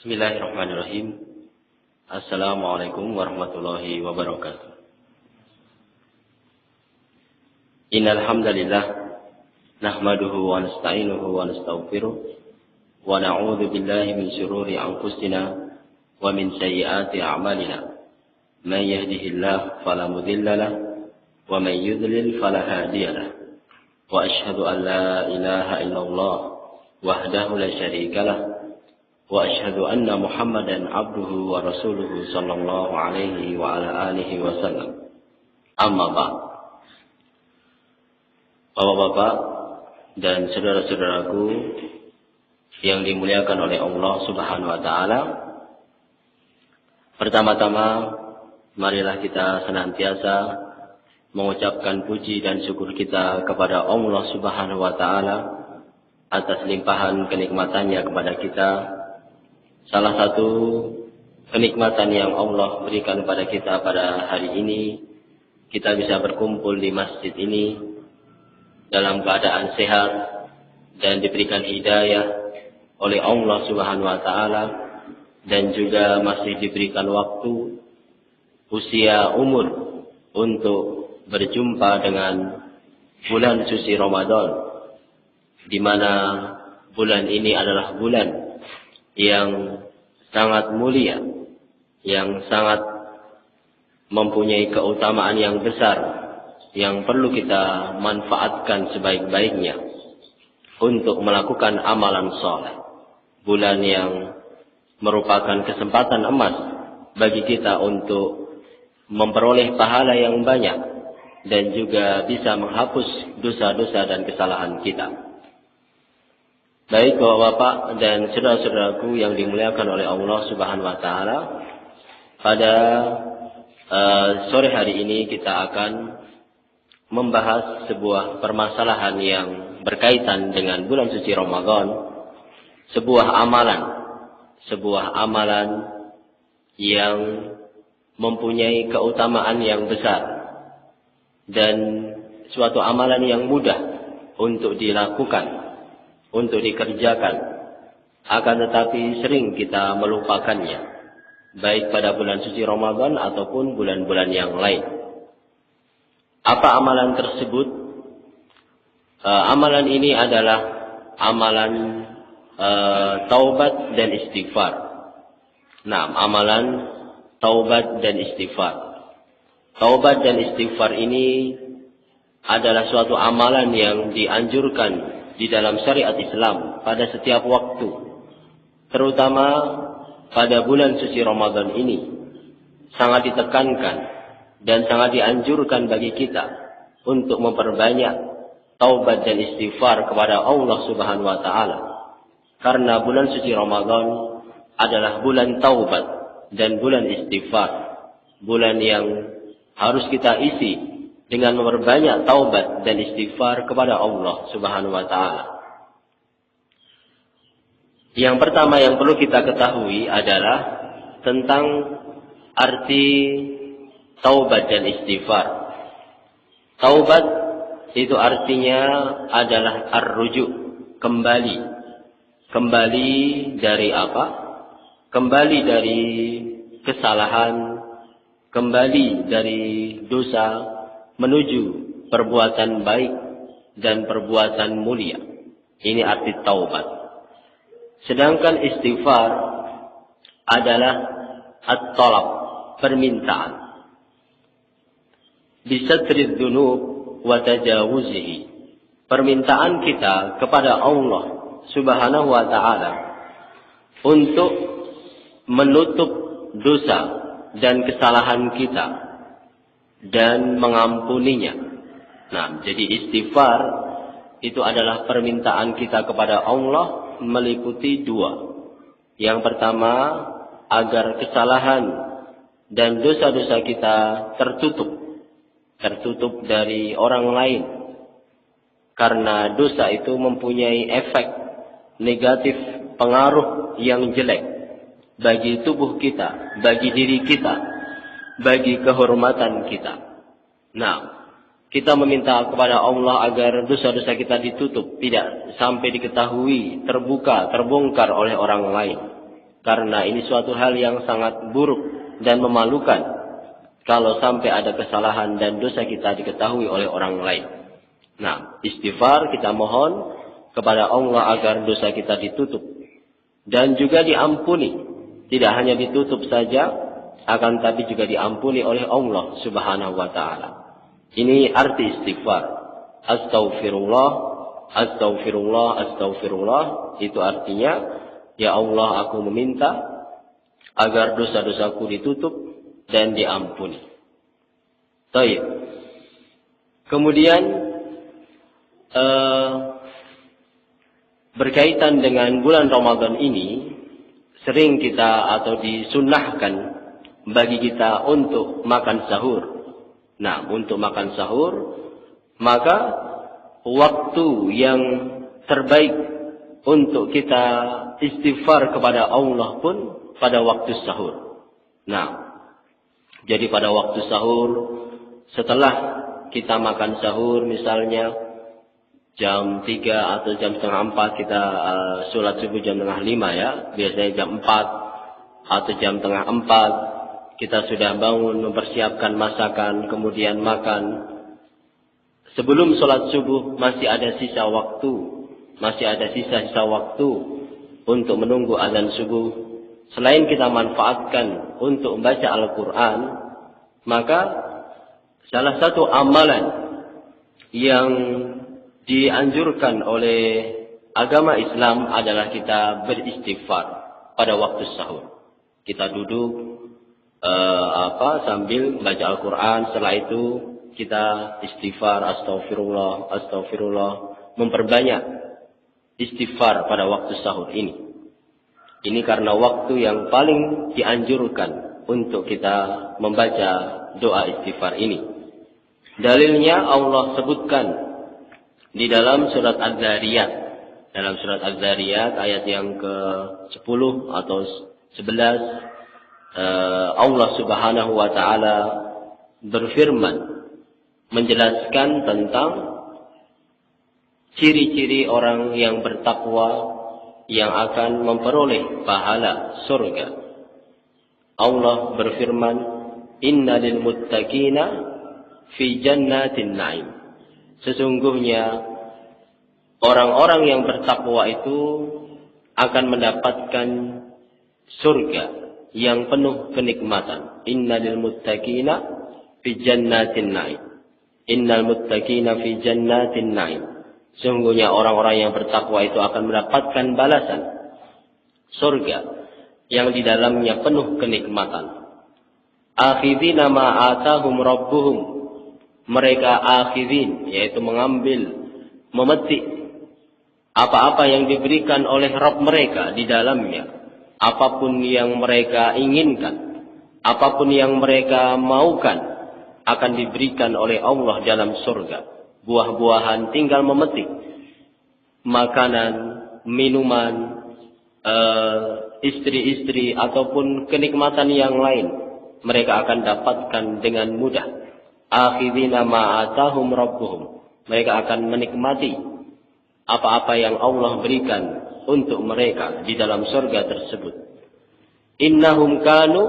Bismillahirrahmanirrahim. Assalamualaikum warahmatullahi wabarakatuh. Innal hamdalillah nahmaduhu wa nasta'inuhu wa nastaghfiruh wa na'udzu billahi min shururi anfusina wa min sayyiati a'malina. Man yahdihillahu fala mudilla lahu wa man yudlil fala hadiya lahu. Wa asyhadu an la ilaha illallah wahdahu la syarika lahu wa asyhadu anna Muhammadan abduhu wa rasuluhu sallallahu alaihi wa ala alihi wasallam. Amma ba'd. Bapak-bapak dan saudara-saudaraku yang dimuliakan oleh Allah Subhanahu wa taala, pertama-tama marilah kita senantiasa mengucapkan puji dan syukur kita kepada Allah Subhanahu wa taala atas limpahan kenikmatannya kepada kita. Salah satu kenikmatan yang Allah berikan kepada kita pada hari ini, kita bisa berkumpul di masjid ini dalam keadaan sehat dan diberikan hidayah oleh Allah Subhanahu wa taala, dan juga masih diberikan waktu, usia, umur untuk berjumpa dengan bulan suci Ramadan, di mana bulan ini adalah bulan yang sangat mulia, yang sangat mempunyai keutamaan yang besar, yang perlu kita manfaatkan sebaik-baiknya untuk melakukan amalan soleh. Bulan yang merupakan kesempatan emas bagi kita untuk memperoleh pahala yang banyak dan juga bisa menghapus dosa-dosa dan kesalahan kita. Baik bapak-bapak dan saudara-saudaraku yang dimuliakan oleh Allah Subhanahu wa taala, pada sore hari ini kita akan membahas sebuah permasalahan yang berkaitan dengan bulan suci Ramadan, sebuah amalan yang mempunyai keutamaan yang besar dan suatu amalan yang mudah untuk dilakukan, untuk dikerjakan, akan tetapi sering kita melupakannya, baik pada bulan suci Ramadan ataupun bulan-bulan yang lain. Apa amalan tersebut? Amalan ini adalah amalan taubat dan istighfar. Nah, amalan taubat dan istighfar. Taubat dan istighfar ini adalah suatu amalan yang dianjurkan di dalam syariat Islam pada setiap waktu, terutama pada bulan suci Ramadan ini, sangat ditekankan dan sangat dianjurkan bagi kita untuk memperbanyak taubat dan istighfar kepada Allah Subhanahu wa taala. Karena bulan suci Ramadan adalah bulan taubat dan bulan istighfar, bulan yang harus kita isi dengan memperbanyak taubat dan istighfar kepada Allah Subhanahu wa taala. Yang pertama yang perlu kita ketahui adalah tentang arti taubat dan istighfar. Taubat itu artinya adalah ar-rujuk, kembali. Kembali dari apa? Kembali dari kesalahan, kembali dari dosa menuju perbuatan baik dan perbuatan mulia. Ini arti taubat. Sedangkan istighfar adalah at-talab, permintaan. Bisatrid dzunub wa tajawuzihi. Permintaan kita kepada Allah Subhanahu wa taala untuk menutup dosa dan kesalahan kita dan mengampuninya. Nah, jadi istighfar itu adalah permintaan kita kepada Allah meliputi dua. Yang pertama, agar kesalahan dan dosa-dosa kita tertutup dari orang lain. Karena dosa itu mempunyai efek negatif, pengaruh yang jelek bagi tubuh kita, bagi diri kita, bagi kehormatan kita. Nah, kita meminta kepada Allah agar dosa-dosa kita ditutup, tidak sampai diketahui, terbuka, terbongkar oleh orang lain. Karena ini suatu hal yang sangat buruk dan memalukan kalau sampai ada kesalahan dan dosa kita diketahui oleh orang lain. Nah, istighfar kita mohon kepada Allah agar dosa kita ditutup dan juga diampuni. Tidak hanya ditutup saja, akan tapi juga diampuni oleh Allah Subhanahu wa taala. Ini arti istighfar. Astaghfirullah, astaghfirullah, astaghfirullah. Itu artinya, ya Allah, aku meminta agar dosa-dosaku ditutup dan diampuni. Baik. Kemudian berkaitan dengan bulan Ramadan ini, sering kita atau disunnahkan bagi kita untuk makan sahur. Nah, untuk makan sahur, maka waktu yang terbaik untuk kita istighfar kepada Allah pun pada waktu sahur. Nah, jadi pada waktu sahur, setelah kita makan sahur misalnya jam 3 atau jam setengah 4 kita sholat subuh jam setengah 5 ya. Biasanya jam 4 atau jam setengah 4 kita sudah bangun mempersiapkan masakan, kemudian makan. Sebelum sholat subuh masih ada sisa waktu, masih ada sisa-sisa waktu untuk menunggu azan subuh. Selain kita manfaatkan untuk membaca Al-Quran, maka salah satu amalan yang dianjurkan oleh agama Islam adalah kita beristighfar pada waktu sahur. Kita duduk sambil membaca Al-Quran, setelah itu kita istighfar, astagfirullah, astagfirullah, memperbanyak istighfar pada waktu sahur ini. Ini karena waktu yang paling dianjurkan untuk kita membaca doa istighfar ini. Dalilnya Allah sebutkan di dalam surat Az-Zariyat. Dalam surat Az-Zariyat ayat yang ke-10 atau 11, Allah Subhanahu wa taala berfirman menjelaskan tentang ciri-ciri orang yang bertakwa yang akan memperoleh pahala surga. Allah berfirman, "Inna lil muttaqina fi jannatin na'im." Sesungguhnya orang-orang yang bertakwa itu akan mendapatkan surga yang penuh kenikmatan. Innal muttaqina fi jannatin na'im. Innal muttaqina fi jannatin na'im. Sungguhnya orang-orang yang bertakwa itu akan mendapatkan balasan surga yang di dalamnya penuh kenikmatan. Akhidina ma atahum rabbuhum. Mereka akhidin, yaitu mengambil, memetik apa-apa yang diberikan oleh Rabb mereka di dalamnya. Apapun yang mereka inginkan, apapun yang mereka maukan akan diberikan oleh Allah dalam surga. Buah-buahan tinggal memetik. Makanan, minuman, istri-istri ataupun kenikmatan yang lain mereka akan dapatkan dengan mudah. Akhidina ma atahum rabbuhum. Mereka akan menikmati apa-apa yang Allah berikan untuk mereka di dalam surga tersebut. Innahum kanu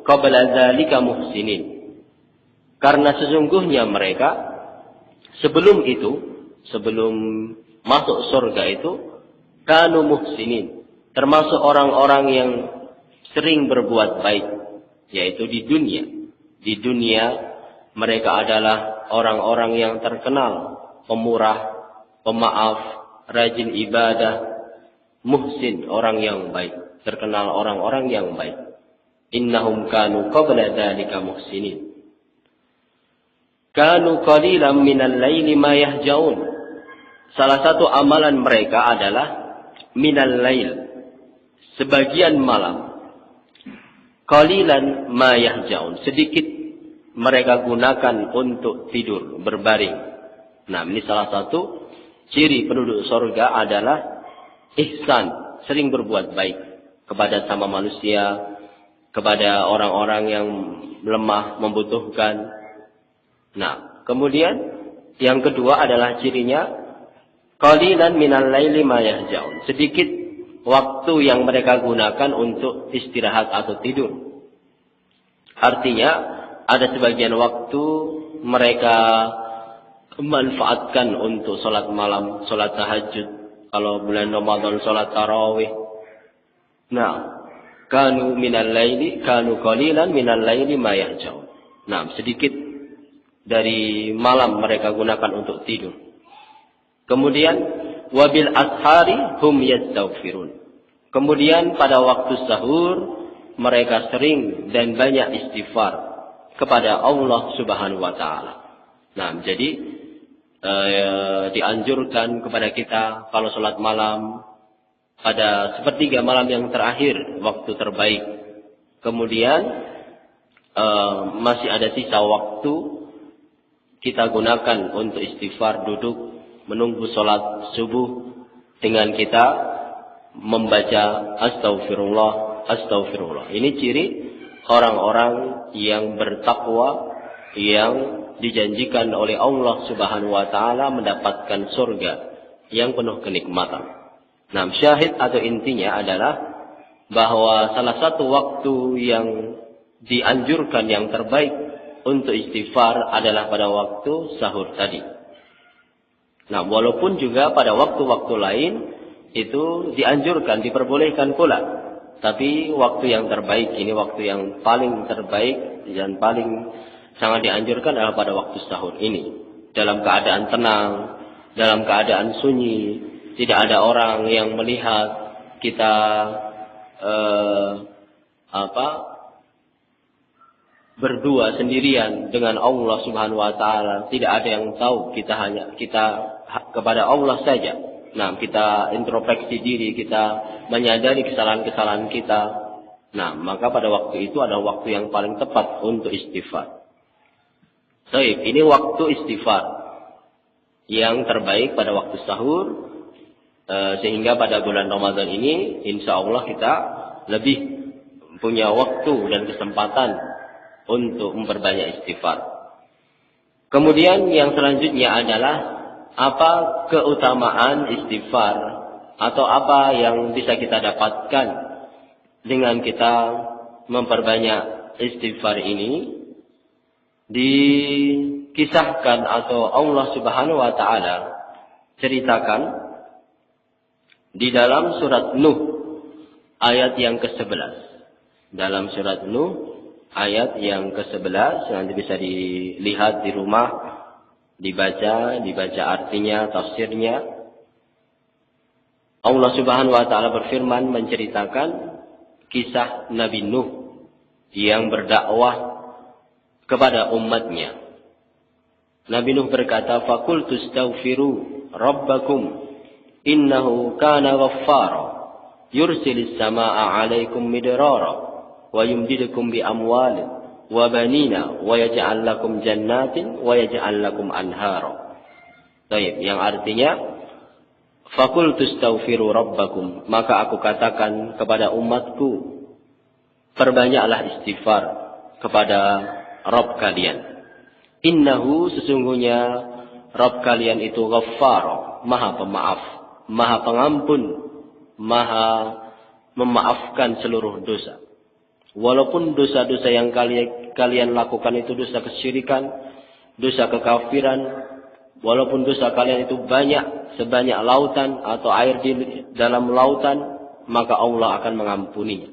qabla dzalika muhsinin. Karena sesungguhnya mereka sebelum itu, sebelum masuk surga itu, kanu muhsinin, termasuk orang-orang yang sering berbuat baik, yaitu di dunia. Di dunia mereka adalah orang-orang yang terkenal, pemurah, pemaaf, rajin ibadah, muhsin, orang yang baik, terkenal orang-orang yang baik. Innahum kanu qabla dzalika muhsinin. Kanu qalilan minal laili ma yahjaun. Salah satu amalan mereka adalah minal lail, sebagian malam. Qalilan ma yahjaun, sedikit mereka gunakan untuk tidur, berbaring. Nah, ini salah satu ciri penduduk surga adalah ihsan, sering berbuat baik kepada sama manusia, kepada orang-orang yang lemah, membutuhkan. Nah, kemudian yang kedua adalah cirinya qalilan minal laili ma yahjaun. Sedikit waktu yang mereka gunakan untuk istirahat atau tidur. Artinya, ada sebagian waktu mereka manfaatkan untuk sholat malam, sholat tahajud. Kalau bulan Ramadan sholat tarawih. Nah, kanu qalilan minal laili ma yahjaun. Nah, sedikit dari malam mereka gunakan untuk tidur. Kemudian wabil ashari hum yastaghfirun. Kemudian pada waktu sahur mereka sering dan banyak istighfar kepada Allah Subhanahu wa taala. Nah, jadi dianjurkan kepada kita kalau sholat malam pada sepertiga malam yang terakhir waktu terbaik. Kemudian masih ada sisa waktu kita gunakan untuk istighfar, duduk menunggu sholat subuh dengan kita membaca astagfirullah, astagfirullah. Ini ciri orang-orang yang bertakwa, yang dijanjikan oleh Allah Subhanahu wa taala mendapatkan surga yang penuh kenikmatan. Nah, syahid atau intinya adalah bahwa salah satu waktu yang dianjurkan yang terbaik untuk istighfar adalah pada waktu sahur tadi. Nah, walaupun juga pada waktu-waktu lain itu dianjurkan, diperbolehkan pula. Tapi waktu yang terbaik, ini waktu yang paling terbaik dan paling sangat dianjurkan adalah pada waktu sahur ini. Dalam keadaan tenang, dalam keadaan sunyi, tidak ada orang yang melihat kita berdua sendirian dengan Allah Subhanahu wa taala. Tidak ada yang tahu, kita kepada Allah saja. Nah, kita introspeksi diri, kita menyadari kesalahan-kesalahan kita. Nah, maka pada waktu itu adalah waktu yang paling tepat untuk istighfar. Baik, ini waktu istighfar yang terbaik pada waktu sahur, sehingga pada bulan Ramadan ini insya Allah kita lebih punya waktu dan kesempatan untuk memperbanyak istighfar. Kemudian yang selanjutnya adalah apa keutamaan istighfar atau apa yang bisa kita dapatkan dengan kita memperbanyak istighfar ini. Dikisahkan atau Allah Subhanahu wa taala ceritakan di dalam surat Nuh ayat yang ke-11. Dalam surat Nuh ayat yang ke-11, nanti bisa dilihat di rumah, dibaca artinya, tafsirnya. Allah Subhanahu wa taala berfirman menceritakan kisah Nabi Nuh yang berdakwah kepada umatnya. Nabi Nuh berkata, "Faqultu astaghfiru rabbakum innahu kana ghaffara yursilis samaa'a 'alaikum midrara wa yumdidukum bi amwalin wa banina wa yaj'al lakum jannatin wa yaj'al lakum anhara." Baik, yang artinya faqultu astaghfiru rabbakum, maka aku katakan kepada umatku, perbanyaklah istighfar kepada Rabb kalian. Innahu, sesungguhnya Rabb kalian itu Ghaffar, Maha Pemaaf, Maha Pengampun, Maha memaafkan seluruh dosa. Walaupun dosa-dosa yang kalian lakukan itu dosa kesyirikan, dosa kekafiran, walaupun dosa kalian itu banyak, sebanyak lautan atau air di dalam lautan, maka Allah akan mengampuninya.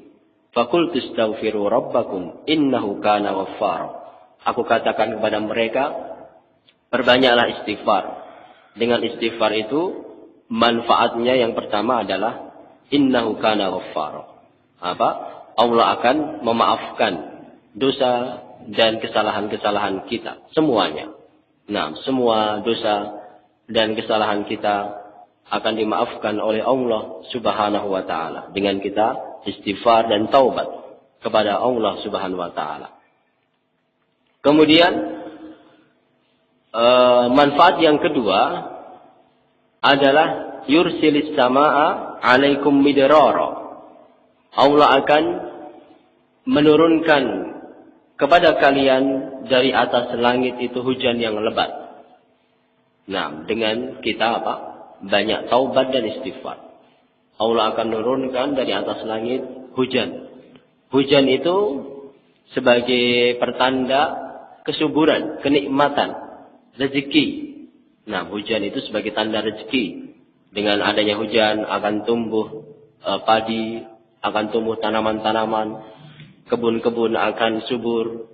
Faqultu astaghfiru rabbakum innahu kana ghaffara. Aku katakan kepada mereka, perbanyaklah istighfar. Dengan istighfar itu, manfaatnya yang pertama adalah innahu kana ghaffara. Apa? Allah akan memaafkan dosa dan kesalahan-kesalahan kita, semuanya. Nah, semua dosa dan kesalahan kita akan dimaafkan oleh Allah Subhanahu wa taala dengan kita istighfar dan taubat kepada Allah Subhanahu wa taala. Kemudian manfaat yang kedua adalah yursilis samaa'a 'alaikum midrara. Allah akan menurunkan kepada kalian dari atas langit itu hujan yang lebat. Nah, dengan kita banyak taubat dan istighfar. Allah akan menurunkan dari atas langit hujan. Hujan itu sebagai pertanda kesuburan, kenikmatan, rezeki. Nah, hujan itu sebagai tanda rezeki. Dengan adanya hujan akan tumbuh padi, akan tumbuh tanaman-tanaman, kebun-kebun akan subur.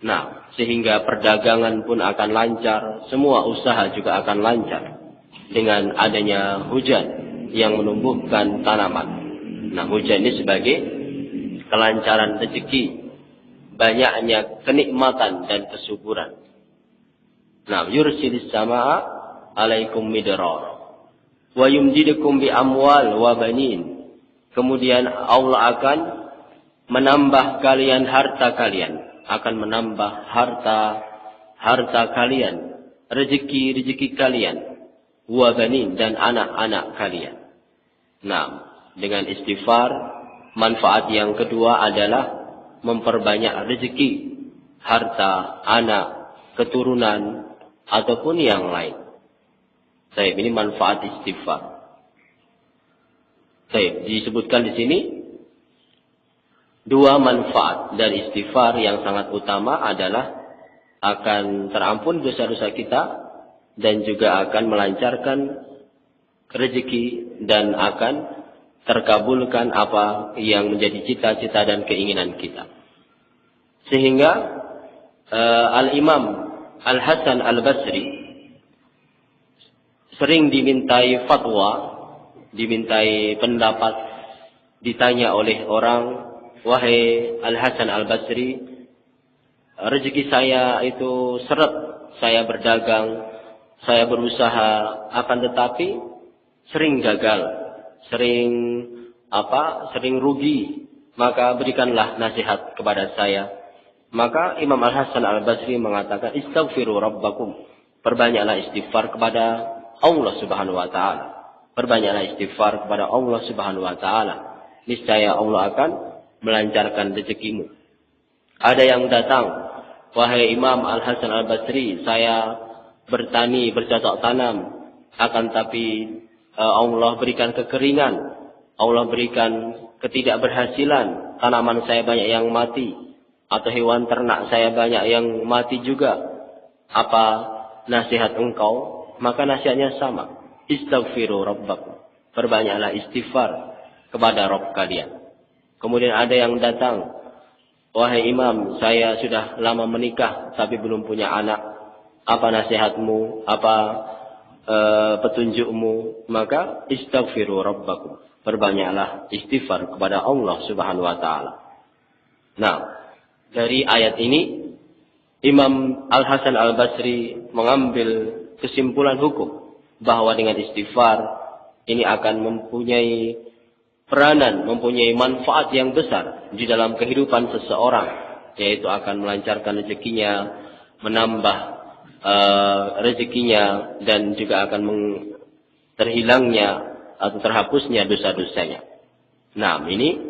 Nah, sehingga perdagangan pun akan lancar, semua usaha juga akan lancar dengan adanya hujan yang menumbuhkan tanaman. Nah, hujan ini sebagai kelancaran rezeki, banyaknya kenikmatan dan kesuburan. Nah, yursilis samaa alaikum midrar wa yumdidukum bi amwal wa banin. Kemudian Allah akan menambah kalian harta kalian, akan menambah harta kalian, rezeki kalian, wa banin, dan anak-anak kalian. Nah, dengan istighfar, manfaat yang kedua adalah memperbanyak rezeki, harta, anak, keturunan, ataupun yang lain. Ini manfaat istighfar. Disebutkan di sini dua manfaat dari istighfar yang sangat utama adalah akan terampun dosa-dosa kita dan juga akan melancarkan rezeki dan akan terkabulkan apa yang menjadi cita-cita dan keinginan kita. Sehingga Al-Imam Al-Hasan Al-Basri sering dimintai fatwa, dimintai pendapat, ditanya oleh orang, wahai Al-Hasan Al-Basri, rezeki saya itu seret, saya berdagang, saya berusaha, akan tetapi sering gagal, sering rugi, maka berikanlah nasihat kepada saya. Maka Imam Al-Hasan Al-Basri mengatakan, istaghfiru rabbakum, perbanyaklah istighfar kepada Allah Subhanahu wa taala. Perbanyaklah istighfar kepada Allah Subhanahu wa taala. Niscaya Allah akan melancarkan rezekimu. Ada yang datang, wahai Imam Al-Hasan Al-Basri, saya bertani, bercocok tanam, akan tapi Allah berikan kekeringan, Allah berikan ketidakberhasilan, tanaman saya banyak yang mati, atau hewan ternak saya banyak yang mati juga. Apa nasihat engkau? Maka nasihatnya sama. Istaghfiru rabbakum. Perbanyaklah istighfar kepada Rabb kalian. Kemudian ada yang datang, wahai Imam, saya sudah lama menikah tapi belum punya anak. Apa nasihatmu? Apa petunjukmu? Maka istaghfiru rabbakum. Perbanyaklah istighfar kepada Allah Subhanahu wa taala. Nah, dari ayat ini Imam Al-Hasan Al-Basri mengambil kesimpulan hukum bahwa dengan istighfar ini akan mempunyai peranan, mempunyai manfaat yang besar di dalam kehidupan seseorang, yaitu akan melancarkan rezekinya, menambah rezekinya, dan juga akan terhilangnya atau terhapusnya dosa-dosanya. Nah, ini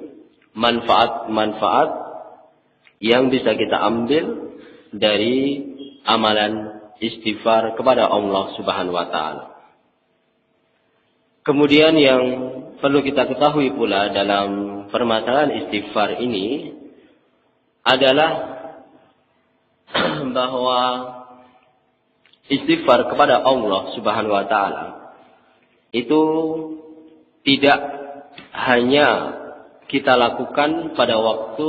manfaat-manfaat yang bisa kita ambil dari amalan istighfar kepada Allah Subhanahu wa taala. Kemudian yang perlu kita ketahui pula dalam permasalahan istighfar ini adalah bahwa istighfar kepada Allah Subhanahu wa taala itu tidak hanya kita lakukan pada waktu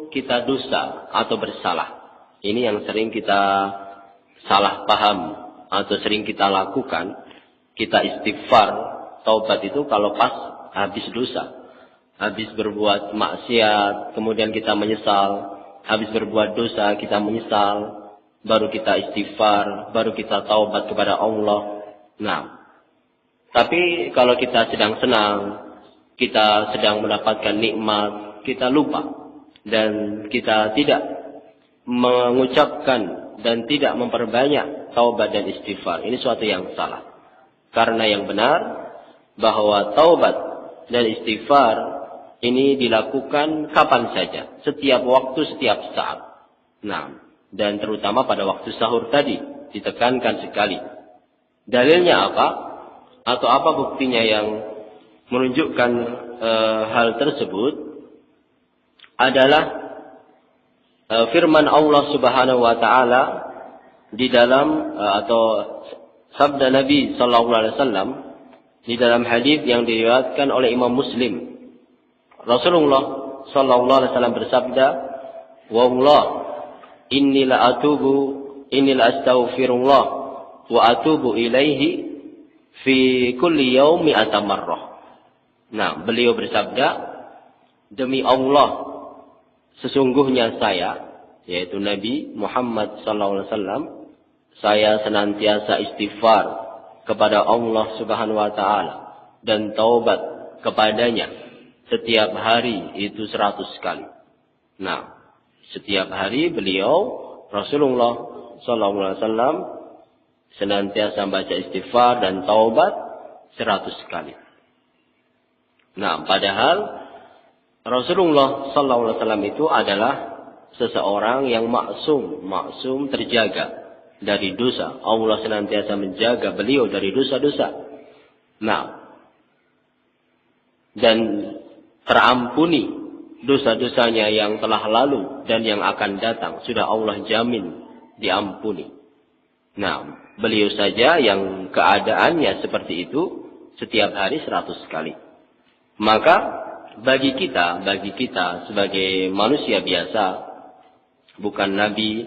kita dosa atau bersalah. Ini yang sering kita salah paham atau sering kita lakukan. Kita istighfar, taubat itu kalau pas habis dosa, habis berbuat maksiat, kemudian kita menyesal, habis berbuat dosa kita menyesal, baru kita istighfar, baru kita taubat kepada Allah. Nah, tapi kalau kita sedang senang, kita sedang mendapatkan nikmat, kita lupa dan kita tidak mengucapkan dan tidak memperbanyak taubat dan istighfar. Ini suatu yang salah. Karena yang benar bahwa taubat dan istighfar ini dilakukan kapan saja, setiap waktu, setiap saat. Nah, dan terutama pada waktu sahur tadi ditekankan sekali. Dalilnya apa? Atau apa buktinya yang menunjukkan hal tersebut adalah firman Allah Subhanahu wa taala di dalam atau sabda Nabi sallallahu alaihi wasallam di dalam hadis yang diriwayatkan oleh Imam Muslim. Rasulullah sallallahu alaihi wasallam bersabda, "Wallah, inni la astaghfirullah wa atubu ilaihi fi kulli yaumi mi'ata marrah." Nah, beliau bersabda, demi Allah, sesungguhnya saya, yaitu Nabi Muhammad SAW, saya senantiasa istighfar kepada Allah Subhanahu wa taala dan taubat kepadanya setiap hari itu 100 kali. Nah, setiap hari beliau Rasulullah SAW senantiasa baca istighfar dan taubat 100 kali. Nah, padahal Rasulullah SAW itu adalah seseorang yang maksum terjaga dari dosa. Allah senantiasa menjaga beliau dari dosa-dosa. Nah, dan terampuni dosa-dosanya yang telah lalu dan yang akan datang. Sudah Allah jamin diampuni. Nah, beliau saja yang keadaannya seperti itu setiap hari 100 kali. Maka bagi kita sebagai manusia biasa, bukan nabi,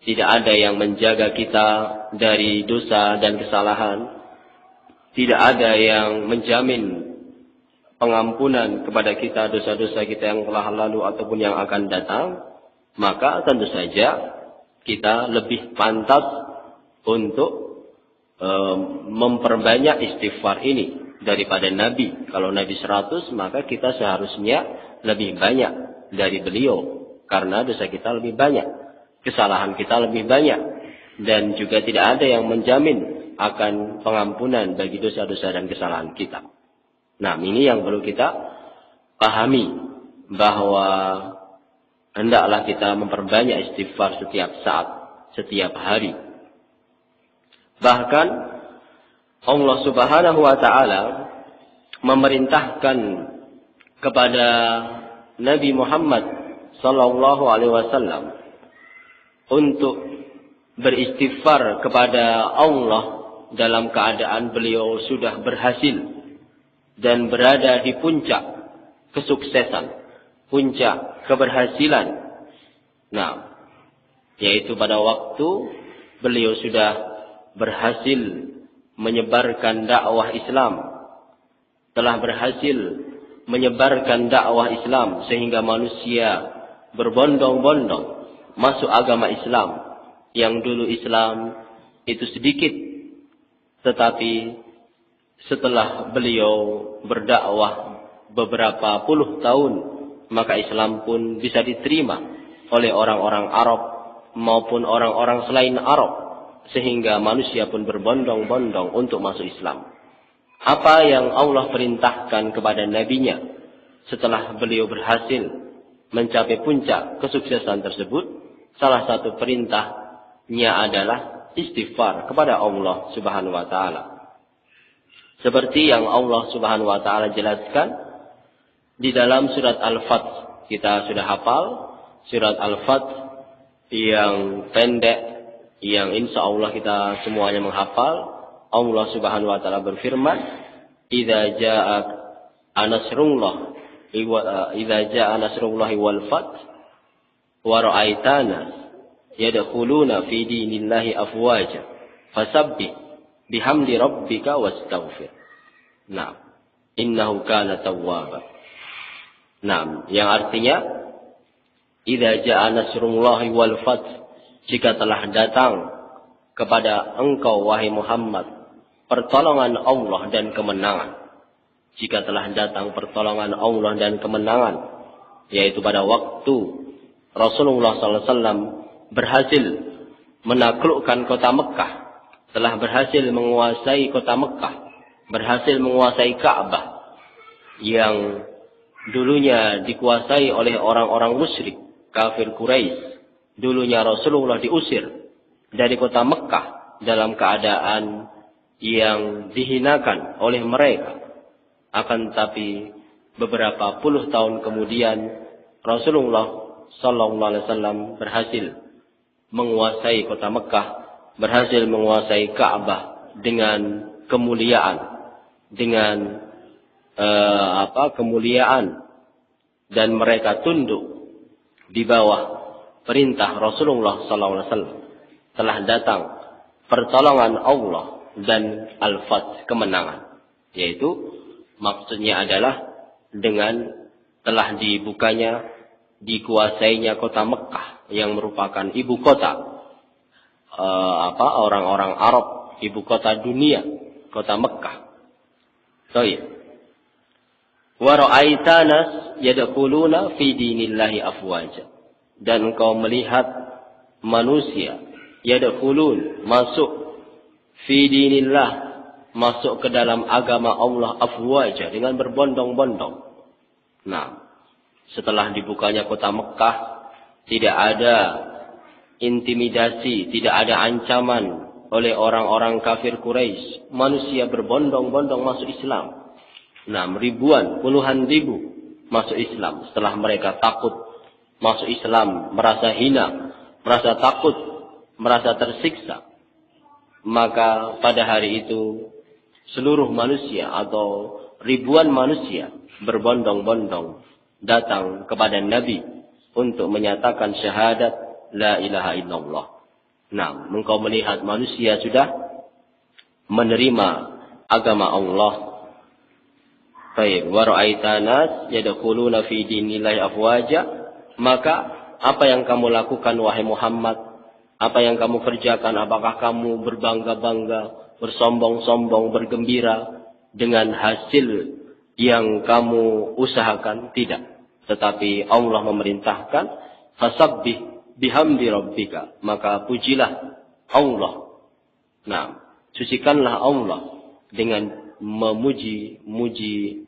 tidak ada yang menjaga kita dari dosa dan kesalahan. Tidak ada yang menjamin pengampunan kepada kita dosa-dosa kita yang telah lalu ataupun yang akan datang. Maka tentu saja kita lebih pantas untuk memperbanyak istighfar ini daripada Nabi. Kalau Nabi 100, maka kita seharusnya lebih banyak dari beliau. Karena dosa kita lebih banyak. Kesalahan kita lebih banyak. Dan juga tidak ada yang menjamin akan pengampunan bagi dosa-dosa dan kesalahan kita. Nah, ini yang perlu kita pahami. Bahwa hendaklah kita memperbanyak istighfar setiap saat, setiap hari. Bahkan Allah Subhanahu wa taala memerintahkan kepada Nabi Muhammad sallallahu alaihi wasallam untuk beristighfar kepada Allah dalam keadaan beliau sudah berhasil dan berada di puncak kesuksesan, puncak keberhasilan. Nah, yaitu pada waktu beliau sudah berhasil menyebarkan dakwah Islam, telah berhasil menyebarkan dakwah Islam sehingga manusia berbondong-bondong masuk agama Islam. Yang dulu Islam itu sedikit, tetapi setelah beliau berdakwah beberapa puluh tahun, maka Islam pun bisa diterima oleh orang-orang Arab maupun orang-orang selain Arab. Sehingga manusia pun berbondong-bondong untuk masuk Islam. Apa yang Allah perintahkan kepada nabinya setelah beliau berhasil mencapai puncak kesuksesan tersebut, salah satu perintahnya adalah istighfar kepada Allah Subhanahu wa taala. Seperti yang Allah Subhanahu wa taala jelaskan di dalam surat Al-Fath. Kita sudah hafal surat Al-Fath yang pendek, yang insya Allah kita semuanya menghafal. Allah Subhanahu wa taala berfirman, "Idza jaa nasrullahi wal fath wa ra'aitana yadkhuluna fi dinillahi afwaja fasabbih bihamdi rabbika wastaghfir." Nah, innahu kana tawwaba. Nah, yang artinya idza jaa nasrullahi wal fath, jika telah datang kepada engkau wahai Muhammad pertolongan Allah dan kemenangan. Jika telah datang pertolongan Allah dan kemenangan, yaitu pada waktu Rasulullah SAW berhasil menaklukkan kota Mekah, telah berhasil menguasai kota Mekah, berhasil menguasai Ka'bah yang dulunya dikuasai oleh orang-orang musyrik, kafir Quraisy. Dulunya Rasulullah diusir dari kota Mekah dalam keadaan yang dihinakan oleh mereka. Akan tetapi beberapa puluh tahun kemudian Rasulullah sallallahu alaihi wasallam berhasil menguasai kota Mekah, berhasil menguasai Ka'bah dengan kemuliaan, dengan kemuliaan, dan mereka tunduk di bawah perintah Rasulullah sallallahu alaihi wasallam. Telah datang pertolongan Allah dan al-fath, kemenangan, yaitu maksudnya adalah dengan telah dibukanya, dikuasainya kota Mekah yang merupakan ibu kota orang-orang Arab, ibu kota dunia, kota Mekah. Baik. Wa ra'aita nas yadkhuluna fi dinillahi afwaja. Dan engkau melihat manusia yadkhulun, masuk, fi dinillah, masuk ke dalam agama Allah, afwaja, dengan berbondong-bondong. Nah, setelah dibukanya kota Mekah, tidak ada intimidasi, tidak ada ancaman oleh orang-orang kafir Quraisy. Manusia berbondong-bondong masuk Islam. Nah, ribuan, puluhan ribu masuk Islam. Setelah mereka takut masuk Islam, merasa hina, merasa takut, merasa tersiksa, maka pada hari itu seluruh manusia atau ribuan manusia berbondong-bondong datang kepada Nabi untuk menyatakan syahadat la ilaha illallah. Nah, engkau melihat manusia sudah menerima agama Allah. Baik, wa ra'aita nas yadkhuluna fi dinillahi afwaja. Maka apa yang kamu lakukan wahai Muhammad? Apa yang kamu kerjakan? Apakah kamu berbangga-bangga, bersombong-sombong, bergembira dengan hasil yang kamu usahakan? Tidak. Tetapi Allah memerintahkan, fasabbih bihamdi rabbika, maka pujilah Allah. Nah, sucikanlah Allah dengan memuji beliau,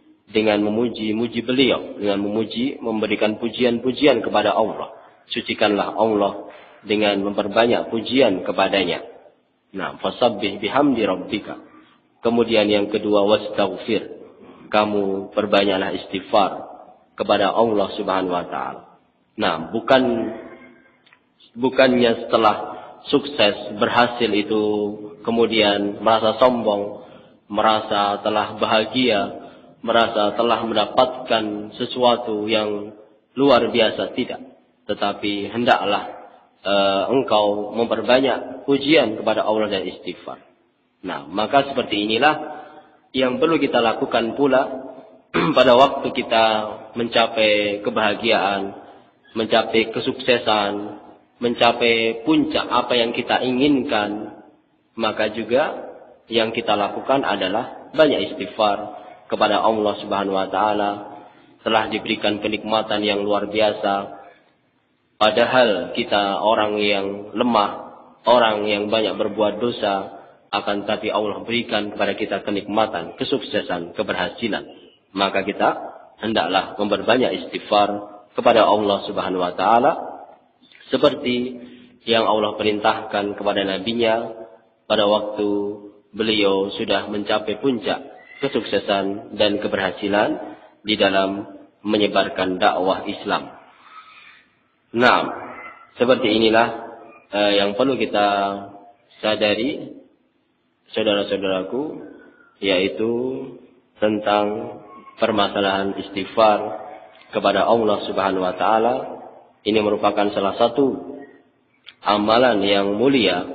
dengan memuji, memberikan pujian-pujian kepada Allah. Sucikanlah Allah dengan memperbanyak pujian kepadanya. Nah, fasabbih bihamdi rabbika. Kemudian yang kedua, wastaghfir. Kamu perbanyaklah istighfar kepada Allah Subhanahu wa taala. Nah, bukannya setelah sukses, berhasil itu kemudian merasa sombong, merasa telah bahagia, merasa telah mendapatkan sesuatu yang luar biasa, tidak. Tetapi hendaklah engkau memperbanyak pujian kepada Allah dan istighfar. Nah, maka seperti inilah yang perlu kita lakukan pula pada waktu kita mencapai kebahagiaan, mencapai kesuksesan, mencapai puncak apa yang kita inginkan. Maka juga yang kita lakukan adalah banyak istighfar kepada Allah Subhanahu wa taala. Telah diberikan kenikmatan yang luar biasa, padahal kita orang yang lemah, orang yang banyak berbuat dosa, akan tapi Allah berikan kepada kita kenikmatan, kesuksesan, keberhasilan. Maka kita hendaklah memperbanyak istighfar kepada Allah Subhanahu wa taala seperti yang Allah perintahkan kepada nabinya pada waktu beliau sudah mencapai puncak kesuksesan dan keberhasilan di dalam menyebarkan dakwah Islam. Nah, seperti inilah yang perlu kita sadari, saudara-saudaraku, yaitu tentang permasalahan istighfar kepada Allah Subhanahu wa taala. Ini merupakan salah satu amalan yang mulia,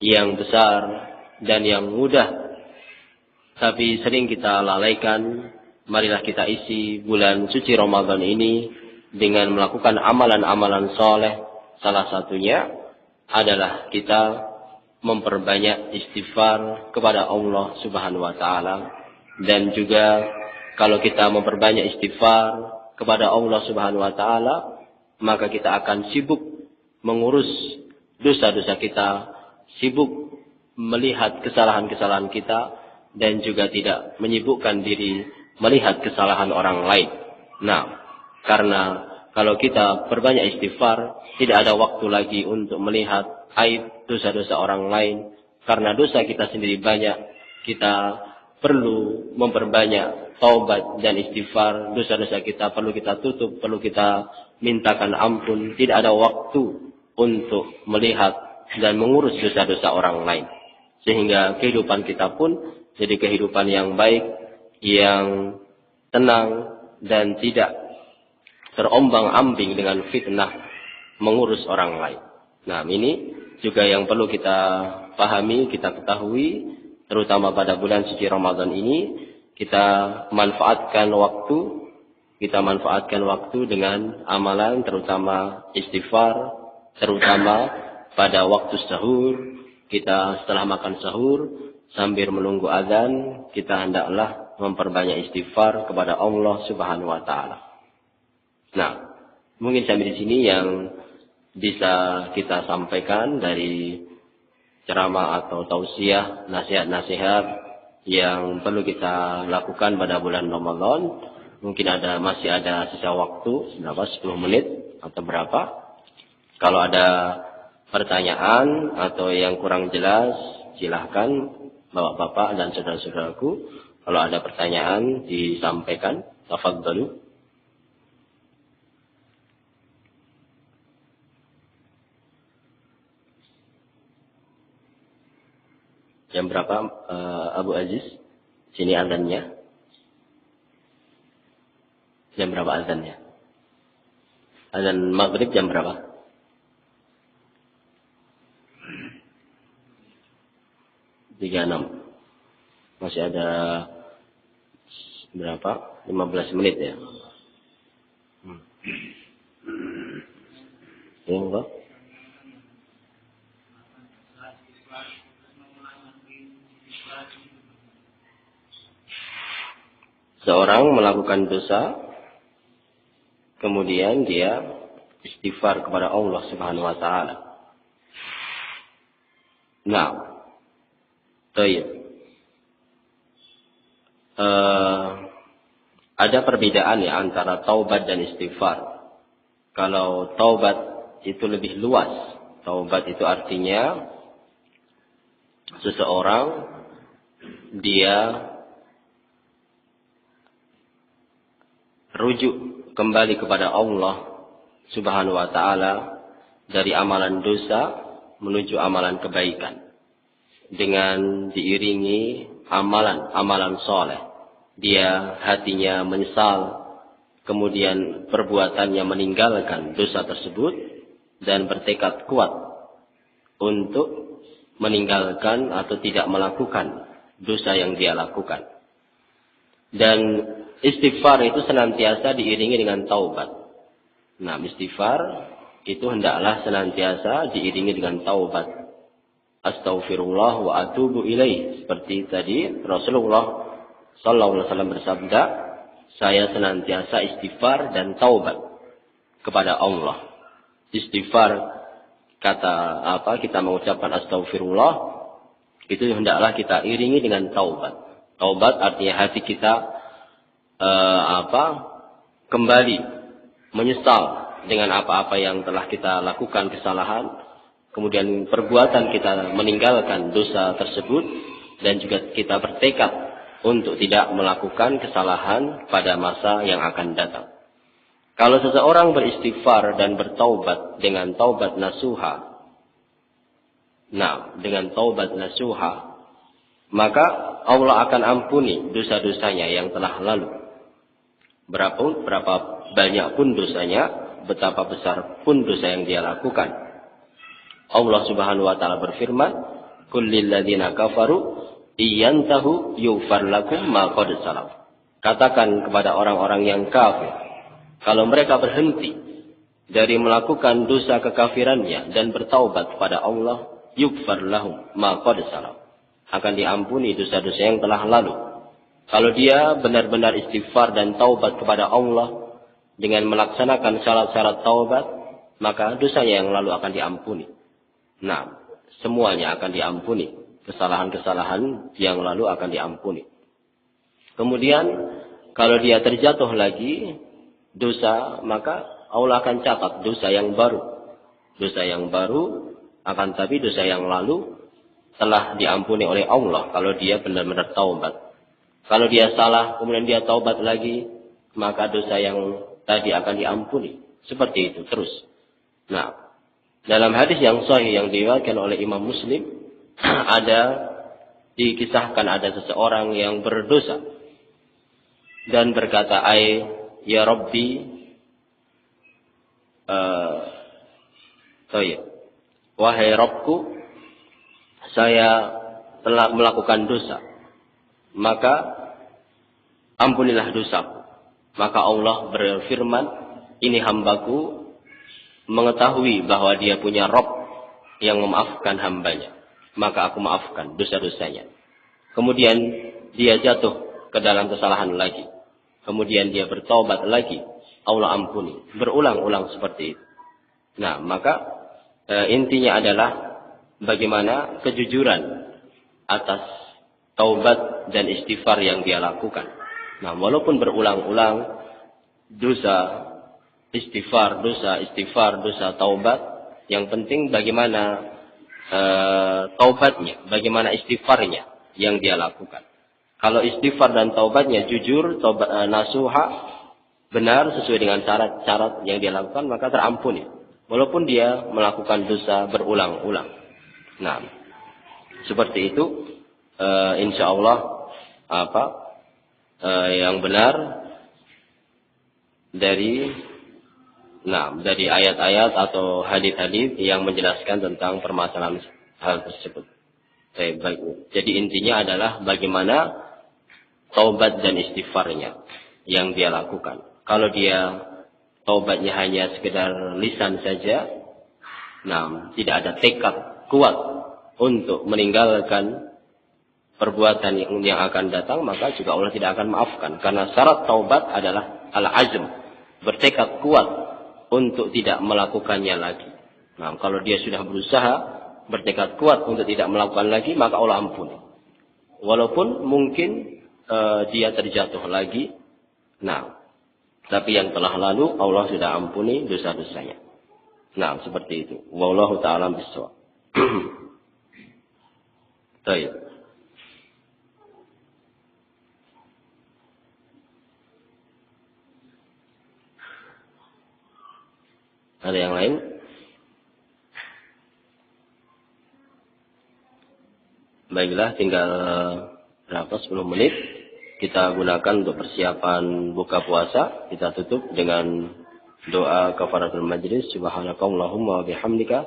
yang besar dan yang mudah, tapi sering kita lalaikan. Marilah kita isi bulan suci Ramadan ini dengan melakukan amalan-amalan soleh. Salah satunya adalah kita memperbanyak istighfar kepada Allah Subhanahu wa taala. Dan juga kalau kita memperbanyak istighfar kepada Allah Subhanahu wa taala, maka kita akan sibuk mengurus dosa-dosa kita, sibuk melihat kesalahan-kesalahan kita, dan juga tidak menyibukkan diri melihat kesalahan orang lain. Nah, karena kalau kita perbanyak istighfar, tidak ada waktu lagi untuk melihat aib dosa-dosa orang lain. Karena dosa kita sendiri banyak, kita perlu memperbanyak taubat dan istighfar. Dosa-dosa kita perlu kita tutup, perlu kita mintakan ampun. Tidak ada waktu untuk melihat dan mengurus dosa-dosa orang lain. Sehingga kehidupan kita pun jadi kehidupan yang baik, yang tenang, dan tidak terombang-ambing dengan fitnah mengurus orang lain. Nah, ini juga yang perlu kita pahami, kita ketahui, terutama pada bulan suci Ramadan ini, kita manfaatkan waktu dengan amalan, terutama istighfar, terutama pada waktu sahur. Kita setelah makan sahur, sambil menunggu azan, kita hendaklah memperbanyak istighfar kepada Allah Subhanahu wa taala. Nah, mungkin sampai di sini yang bisa kita sampaikan dari ceramah atau tausiah, nasihat-nasihat yang perlu kita lakukan pada bulan Ramadan. Mungkin masih ada sisa waktu, 10 menit atau berapa. Kalau ada pertanyaan atau yang kurang jelas, silahkan bapak-bapak dan saudara-saudaraku. Kalau ada pertanyaan disampaikan, tafadhalu. Jam berapa Abu Aziz? Sini azannya. Jam berapa azannya? Azan maghrib jam berapa? Tiga 6. Masih ada berapa? 15 menit ya. Ya, enggak? Seorang melakukan dosa, kemudian dia istighfar kepada Allah Subhanahu wa taala. Nah, baik. Ada perbedaan ya antara taubat dan istighfar. Kalau taubat itu lebih luas. Taubat itu artinya seseorang dia rujuk kembali kepada Allah Subhanahu wa taala dari amalan dosa menuju amalan kebaikan dengan diiringi amalan soleh. Dia hatinya menyesal, kemudian perbuatannya meninggalkan dosa tersebut dan bertekad kuat untuk meninggalkan atau tidak melakukan dosa yang dia lakukan. Dan istighfar itu senantiasa diiringi dengan taubat. Nah, istighfar itu hendaklah senantiasa diiringi dengan taubat. Astaghfirullah wa atubu ilaih. Seperti tadi Rasulullah sallallahu alaihi wasallam bersabda, saya senantiasa istighfar dan taubat kepada Allah. Istighfar kita mengucapkan astaghfirullah itu hendaklah kita iringi dengan taubat. Taubat artinya hati kita kembali menyesal dengan apa-apa yang telah kita lakukan kesalahan, kemudian perbuatan kita meninggalkan dosa tersebut, dan juga kita bertekad untuk tidak melakukan kesalahan pada masa yang akan datang. Kalau seseorang beristighfar dan bertaubat dengan taubat nasuha, maka Allah akan ampuni dosa-dosanya yang telah lalu. Berapa banyak pun dosanya, betapa besar pun dosa yang dia lakukan. Allah Subhanahu wa taala berfirman, "Qul lil ladzina kafaru iyantahu yughfar lakum ma qad salaf." Katakan kepada orang-orang yang kafir, kalau mereka berhenti dari melakukan dosa kekafirannya dan bertaubat kepada Allah, yughfar lahum ma qad salaf, akan diampuni dosa-dosa yang telah lalu. Kalau dia benar-benar istighfar dan taubat kepada Allah dengan melaksanakan syarat-syarat taubat, maka dosanya yang lalu akan diampuni. Nah, semuanya akan diampuni. Kesalahan-kesalahan yang lalu akan diampuni. Kemudian, kalau dia terjatuh lagi dosa, maka Allah akan catat dosa yang baru. Dosa yang baru, akan tapi dosa yang lalu telah diampuni oleh Allah kalau dia benar-benar taubat. Kalau dia salah, kemudian dia taubat lagi, maka dosa yang tadi akan diampuni. Seperti itu terus. Nah, dalam hadis yang sahih yang diriwayatkan oleh Imam Muslim, dikisahkan ada seseorang yang berdosa dan berkata, ya Rabbi, wahai Rabbku, saya telah melakukan dosa, maka ampunilah dosaku. Maka Allah berfirman, ini hambaku mengetahui bahwa dia punya Rabb yang memaafkan hambanya, maka aku maafkan dosa-dosanya. Kemudian dia jatuh ke dalam kesalahan lagi, kemudian dia bertobat lagi, Allah ampuni. Berulang-ulang seperti itu. Nah, maka intinya adalah bagaimana kejujuran atas taubat dan istighfar yang dia lakukan. Nah, walaupun berulang-ulang dosa istighfar, dosa taubat, yang penting bagaimana taubatnya, bagaimana istighfarnya yang dia lakukan. Kalau istighfar dan taubatnya jujur, nasuha, benar sesuai dengan syarat-syarat yang dia lakukan, maka terampuni. Walaupun dia melakukan dosa berulang-ulang. Nah, seperti itu, insya Allah yang benar dari ayat-ayat atau hadis-hadis yang menjelaskan tentang permasalahan hal tersebut. Jadi intinya adalah bagaimana taubat dan istighfarnya yang dia lakukan. Kalau dia taubatnya hanya sekedar lisan saja, tidak ada tekad kuat untuk meninggalkan perbuatan yang akan datang, maka juga Allah tidak akan maafkan. Karena syarat taubat adalah al-azm, bertekad kuat untuk tidak melakukannya lagi. Nah, kalau dia sudah berusaha, bertekad kuat untuk tidak melakukan lagi, maka Allah ampuni. Walaupun mungkin dia terjatuh lagi, tapi yang telah lalu Allah sudah ampuni dosa-dosanya. Nah, seperti itu. Wallahu ta'ala bishawab. Baik. Ada yang lain? Baiklah, tinggal 10 menit kita gunakan untuk persiapan buka puasa. Kita tutup dengan doa kafaratul majlis. Subhanakallahumma wa bihamdika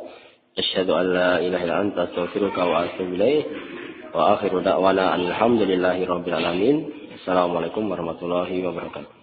asyhadu an la ilaha illa anta astaghfiruka wa atubu ilaik. Wa akhiru da'wana alhamdulillahi rabbil alamin. Assalamualaikum warahmatullahi wabarakatuh.